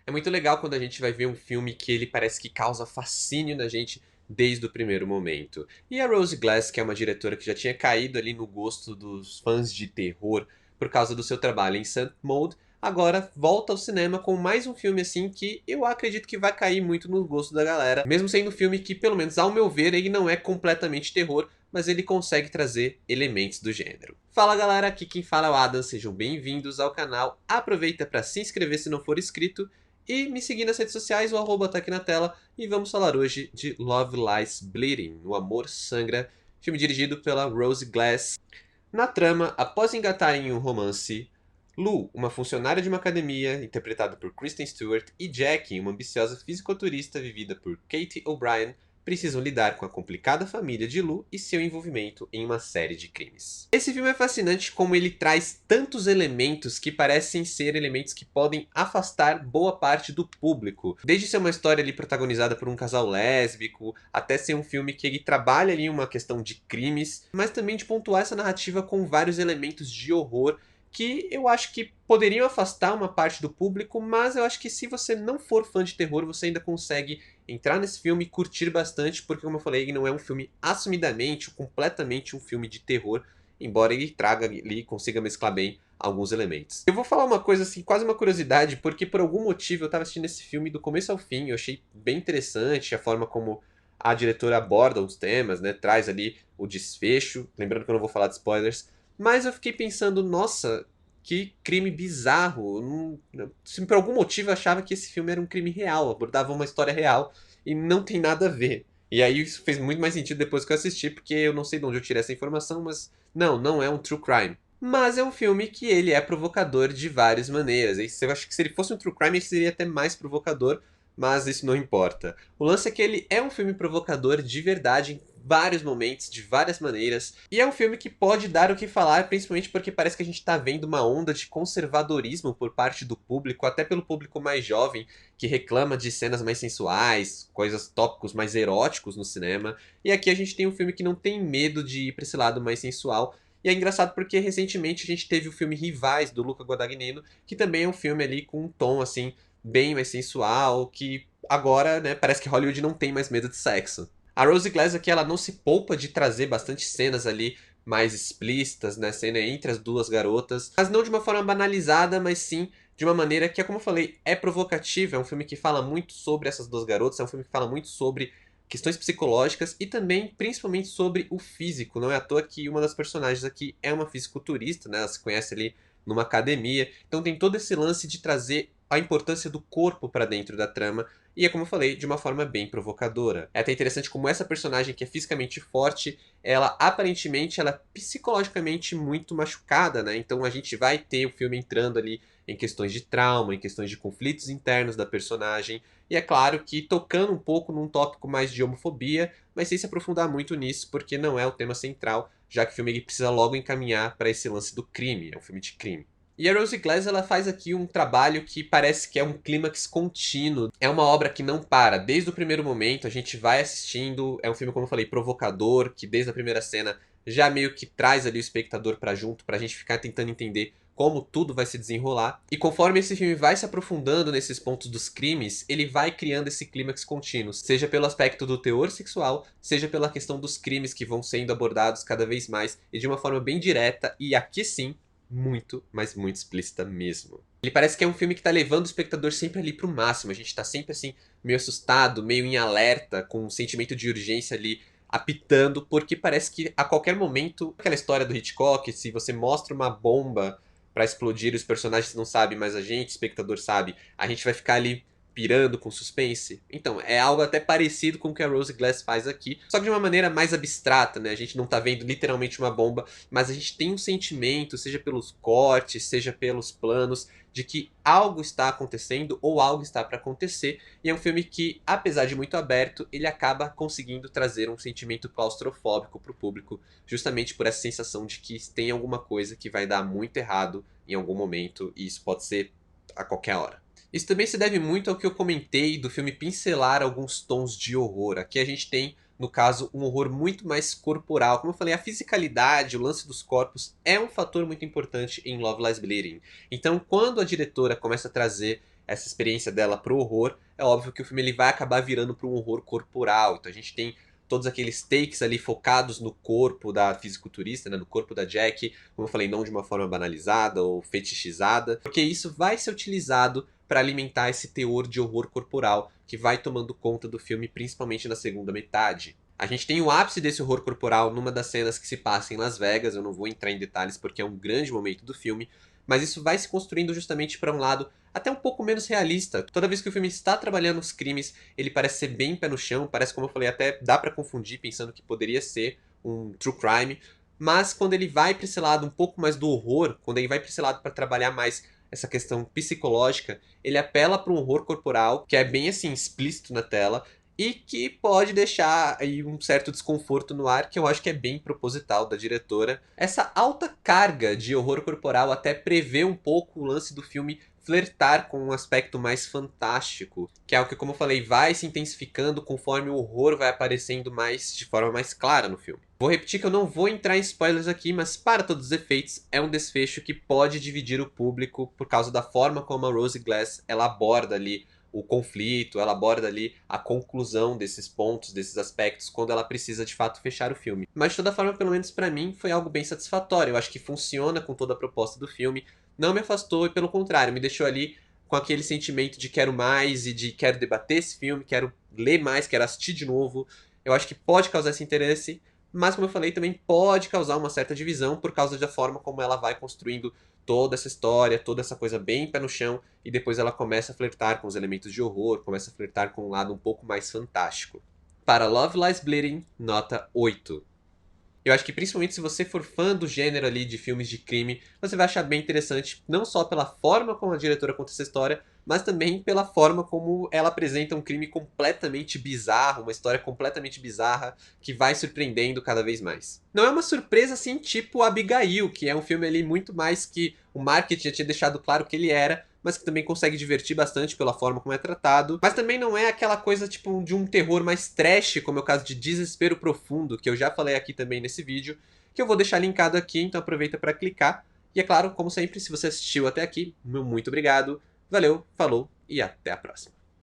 É muito legal quando a gente vai ver um filme que ele parece que causa fascínio na gente desde o primeiro momento. E a Rose Glass, que é uma diretora que já tinha caído ali no gosto dos fãs de terror por causa do seu trabalho em Sant Mode, agora volta ao cinema com mais um filme assim que eu acredito que vai cair muito no gosto da galera, mesmo sendo um filme que, pelo menos ao meu ver, ele não é completamente terror, mas ele consegue trazer elementos do gênero. Fala galera, aqui quem fala é o Adam, sejam bem-vindos ao canal, aproveita para se inscrever se não for inscrito e me seguir nas redes sociais, o arroba tá aqui na tela, e vamos falar hoje de Love Lies Bleeding, O Amor Sangra, filme dirigido pela Rose Glass. Na trama, após engatarem em um romance, Lou, uma funcionária de uma academia, interpretada por Kristen Stewart, e Jackie, uma ambiciosa fisiculturista vivida por Katie O'Brien, precisam lidar com a complicada família de Lou e seu envolvimento em uma série de crimes. Esse filme é fascinante como ele traz tantos elementos que parecem ser elementos que podem afastar boa parte do público. Desde ser uma história ali protagonizada por um casal lésbico, até ser um filme que ele trabalha ali uma questão de crimes, mas também de pontuar essa narrativa com vários elementos de horror que eu acho que poderiam afastar uma parte do público, mas eu acho que se você não for fã de terror, você ainda consegue entrar nesse filme e curtir bastante, porque como eu falei, ele não é um filme assumidamente, completamente um filme de terror, embora ele traga ali, consiga mesclar bem alguns elementos. Eu vou falar uma coisa assim, quase uma curiosidade, porque por algum motivo eu tava assistindo esse filme do começo ao fim, eu achei bem interessante a forma como a diretora aborda os temas, né, traz ali o desfecho, lembrando que eu não vou falar de spoilers, mas eu fiquei pensando, nossa, que crime bizarro. Se por algum motivo eu achava que esse filme era um crime real, abordava uma história real e não tem nada a ver. E aí isso fez muito mais sentido depois que eu assisti, porque eu não sei de onde eu tirei essa informação, mas não é um true crime. Mas é um filme que ele é provocador de várias maneiras. E eu acho que se ele fosse um true crime, ele seria até mais provocador, mas isso não importa. O lance é que ele é um filme provocador de verdade em vários momentos, de várias maneiras, e é um filme que pode dar o que falar, principalmente porque parece que a gente tá vendo uma onda de conservadorismo por parte do público, até pelo público mais jovem, que reclama de cenas mais sensuais, coisas, tópicos mais eróticos no cinema, e aqui a gente tem um filme que não tem medo de ir pra esse lado mais sensual. E é engraçado porque recentemente a gente teve o filme Rivais, do Luca Guadagnino, que também é um filme ali com um tom, assim, bem mais sensual, que agora, né, parece que Hollywood não tem mais medo de sexo. A Rose Glass aqui, ela não se poupa de trazer bastante cenas ali mais explícitas, né, cena entre as duas garotas, mas não de uma forma banalizada, mas sim de uma maneira que, como eu falei, é provocativa, é um filme que fala muito sobre essas duas garotas, é um filme que fala muito sobre questões psicológicas e também, principalmente, sobre o físico. Não é à toa que uma das personagens aqui é uma fisiculturista, né? Ela se conhece ali numa academia. Então tem todo esse lance de trazer a importância do corpo para dentro da trama. E é como eu falei, de uma forma bem provocadora. É até interessante como essa personagem que é fisicamente forte, ela aparentemente ela é psicologicamente muito machucada, né? Então a gente vai ter o filme entrando ali em questões de trauma, em questões de conflitos internos da personagem. E é claro que tocando um pouco num tópico mais de homofobia, mas sem se aprofundar muito nisso, porque não é o tema central, já que o filme ele precisa logo encaminhar para esse lance do crime, é um filme de crime. E a Rose Glass ela faz aqui um trabalho que parece que é um clímax contínuo. É uma obra que não para. Desde o primeiro momento a gente vai assistindo. É um filme, como eu falei, provocador, que desde a primeira cena já meio que traz ali o espectador pra junto, pra gente ficar tentando entender como tudo vai se desenrolar. E conforme esse filme vai se aprofundando nesses pontos dos crimes, ele vai criando esse clímax contínuo, seja pelo aspecto do teor sexual, seja pela questão dos crimes que vão sendo abordados cada vez mais e de uma forma bem direta, e aqui sim, muito, mas muito explícita mesmo. Ele parece que é um filme que tá levando o espectador sempre ali pro máximo, a gente tá sempre assim, meio assustado, meio em alerta, com um sentimento de urgência ali apitando, porque parece que a qualquer momento, aquela história do Hitchcock, se você mostra uma bomba pra explodir e os personagens não sabem, mas a gente, espectador, sabe, a gente vai ficar ali pirando com suspense. Então, é algo até parecido com o que a Rose Glass faz aqui, só que de uma maneira mais abstrata, né? A gente não tá vendo literalmente uma bomba, mas a gente tem um sentimento, seja pelos cortes, seja pelos planos, de que algo está acontecendo ou algo está para acontecer, e é um filme que, apesar de muito aberto, ele acaba conseguindo trazer um sentimento claustrofóbico pro público, justamente por essa sensação de que tem alguma coisa que vai dar muito errado em algum momento, e isso pode ser a qualquer hora. Isso também se deve muito ao que eu comentei do filme pincelar alguns tons de horror. Aqui a gente tem, no caso, um horror muito mais corporal. Como eu falei, a fisicalidade, o lance dos corpos é um fator muito importante em Love Lies Bleeding. Então, quando a diretora começa a trazer essa experiência dela pro horror, é óbvio que o filme ele vai acabar virando para um horror corporal. Então a gente tem todos aqueles takes ali focados no corpo da fisiculturista, né, no corpo da Jack, como eu falei, não de uma forma banalizada ou fetichizada, porque isso vai ser utilizado para alimentar esse teor de horror corporal que vai tomando conta do filme, principalmente na segunda metade. A gente tem o ápice desse horror corporal numa das cenas que se passa em Las Vegas, eu não vou entrar em detalhes porque é um grande momento do filme, mas isso vai se construindo justamente para um lado até um pouco menos realista. Toda vez que o filme está trabalhando os crimes, ele parece ser bem pé no chão, parece, como eu falei, até dá pra confundir pensando que poderia ser um true crime, mas quando ele vai pra esse lado um pouco mais do horror, quando ele vai pra esse lado pra trabalhar mais essa questão psicológica, ele apela para um horror corporal que é bem assim explícito na tela e que pode deixar aí um certo desconforto no ar, que eu acho que é bem proposital da diretora. Essa alta carga de horror corporal até prevê um pouco o lance do filme flertar com um aspecto mais fantástico, que é algo que, como eu falei, vai se intensificando conforme o horror vai aparecendo mais de forma mais clara no filme. Vou repetir que eu não vou entrar em spoilers aqui, mas para todos os efeitos, é um desfecho que pode dividir o público por causa da forma como a Rose Glass ela aborda ali o conflito, ela aborda ali a conclusão desses pontos, desses aspectos, quando ela precisa de fato fechar o filme. Mas de toda forma, pelo menos pra mim, foi algo bem satisfatório. Eu acho que funciona com toda a proposta do filme, não me afastou e pelo contrário, me deixou ali com aquele sentimento de quero mais e de quero debater esse filme, quero ler mais, quero assistir de novo. Eu acho que pode causar esse interesse, mas como eu falei, também pode causar uma certa divisão por causa da forma como ela vai construindo toda essa história, toda essa coisa bem pé no chão, e depois ela começa a flertar com os elementos de horror, começa a flertar com um lado um pouco mais fantástico. Para Love Lies Bleeding, nota 8. Eu acho que principalmente se você for fã do gênero ali de filmes de crime, você vai achar bem interessante, não só pela forma como a diretora conta essa história, mas também pela forma como ela apresenta um crime completamente bizarro, uma história completamente bizarra, que vai surpreendendo cada vez mais. Não é uma surpresa assim tipo Abigail, que é um filme ali muito mais que o marketing já tinha deixado claro que ele era, mas que também consegue divertir bastante pela forma como é tratado. Mas também não é aquela coisa tipo de um terror mais trash, como é o caso de Desespero Profundo, que eu já falei aqui também nesse vídeo, que eu vou deixar linkado aqui, então aproveita para clicar. E é claro, como sempre, se você assistiu até aqui, meu muito obrigado. Valeu, falou e até a próxima.